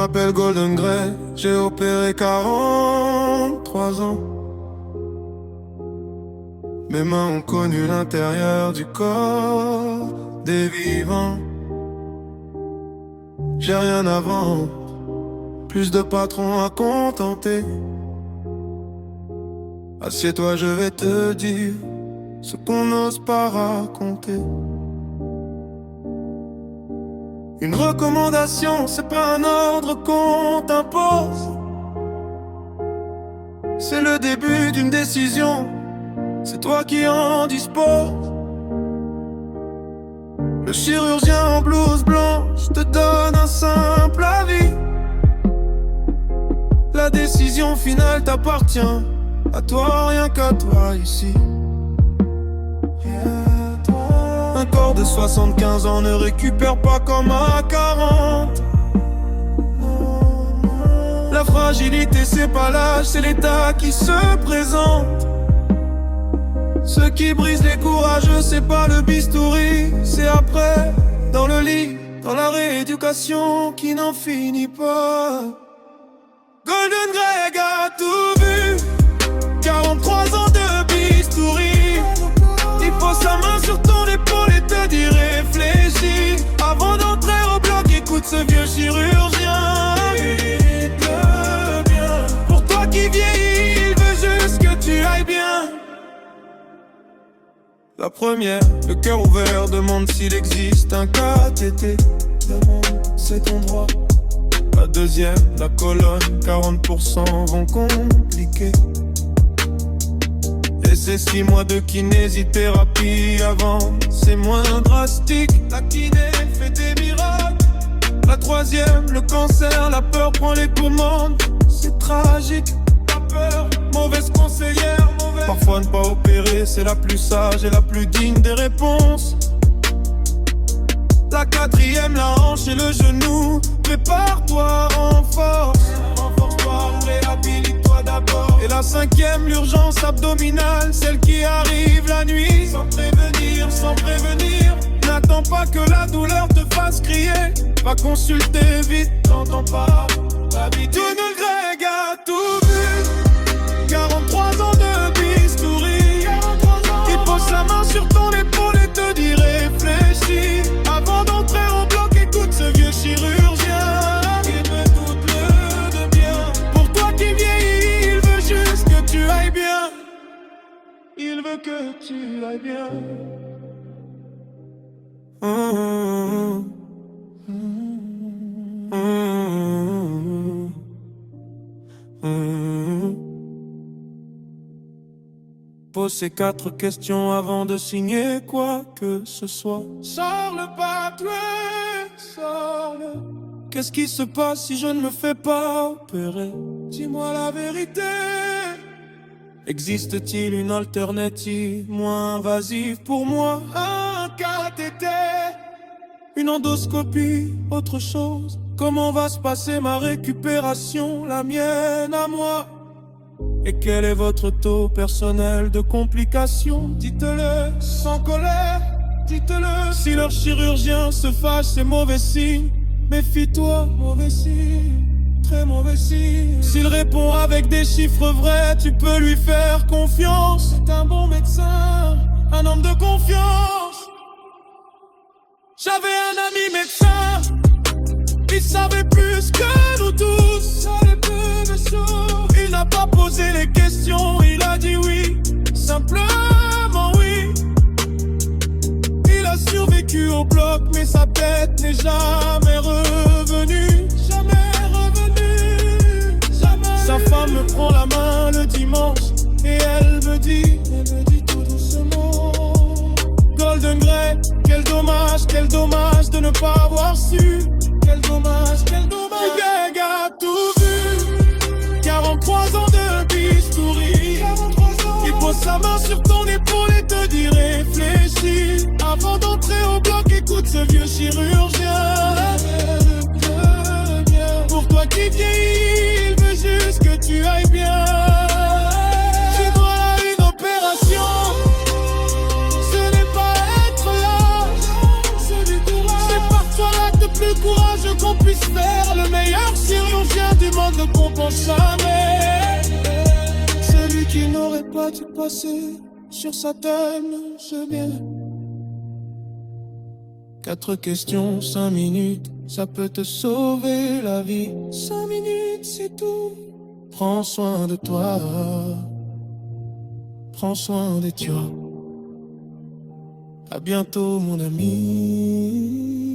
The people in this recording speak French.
m'appelle Golden Grey, j'ai opéré 43 ans. Mes mains ont connu l'intérieur du corps des vivants. J'ai rien à vendre, plus de patrons à contenter. Assieds-toi, je vais te dire ce qu'on n'ose pas raconter. Une recommandation, c'est pas un ordre qu'on t'impose. C'est le début d'une décision, c'est toi qui en disposes. Le chirurgien en blouse blanche te donne un simple avis. La décision finale t'appartient, à toi, rien qu'à toi ici. Un corps de 75 ans ne récupère pas comme à 40. La fragilité c'est pas l'âge, c'est l'état qui se présente. Ce qui brise les courageux c'est pas le bistouri, c'est après, dans le lit, dans la rééducation qui n'en finit pas. Golden Greg a tout vu, 43 ans de bistouri. Il pose sa main sur ton épaule et te dit réfléchis. Avant d'entrer au bloc, écoute ce vieux chirurgien. Dites-le bien. Pour toi qui vieillis, il veut juste que tu ailles bien. La première, le cœur ouvert, demande s'il existe un catéter. Demande, c'est ton droit. La deuxième, la colonne, 40% vont compliquer. Et c'est 6 mois de kinésithérapie avant, c'est moins drastique. La kiné fait des miracles. La troisième, le cancer, la peur prend les commandes. C'est tragique, la peur, mauvaise conseillère, mauvaise. Parfois ne pas opérer, c'est la plus sage et la plus digne des réponses. La quatrième, la hanche et le genou. Prépare-toi, renforce. Renforce-toi, réhabilite-toi d'abord. Et la cinquième, l'urgence abdominale, celle qui arrive la nuit. Sans prévenir, sans prévenir. N'attends pas que la douleur te fasse crier. Va consulter vite, t'entends pas. Golden Greg a tout vu. 43 ans de bistouri. Il pose la main sur ton épaule et te dit réfléchis. Avant d'entrer au bloc, écoute ce vieux chirurgien. Il veut tout le de bien. Pour toi qui vieillis, il veut juste que tu ailles bien. Il veut que tu ailles bien. Pose ces 4 questions avant de signer quoi que ce soit. Sors le papier, sors-le. Qu'est-ce qui se passe si je ne me fais pas opérer? Dis-moi la vérité. Existe-t-il une alternative moins invasive pour moi? Un cathéter, une endoscopie, autre chose? Comment va se passer ma récupération, la mienne à moi? Et quel est votre taux personnel de complications? Dites-le sans colère, dites-le. Si leur chirurgien se fâche, c'est mauvais signe. Méfie-toi, mauvais signe, très mauvais signe. S'il répond avec des chiffres vrais, tu peux lui faire confiance. C'est un bon médecin, un homme de confiance. J'avais un ami médecin, il savait plus que nous tous. Il n'a pas posé les questions, il a dit oui, simplement oui. Il a survécu au bloc, mais sa tête n'est jamais revenue. Jamais revenue, jamais. Sa femme me prend la main le dimanche et elle me dit tout doucement: Golden Grey, quel dommage de ne pas avoir su. Quel dommage, quel dommage. Le gars a tout vu. 43 ans de bistouri. Il pose sa main sur ton épaule et te dit réfléchis. Avant d'entrer au bloc, écoute ce vieux chirurgien. Pour toi qui vieillis, il veut juste que tu ailles bien. Tu dois une opération. Ce n'est pas être lâche, c'est du courage. C'est parfois l'acte le plus courageux qu'on puisse faire. Le meilleur chirurgien ne compense jamais. Celui qui n'aurait pas dû passer sur sa table, c'est bien. 4 questions, 5 minutes, ça peut te sauver la vie. 5 minutes, c'est tout. Prends soin de toi. Prends soin de toi. À bientôt, mon ami.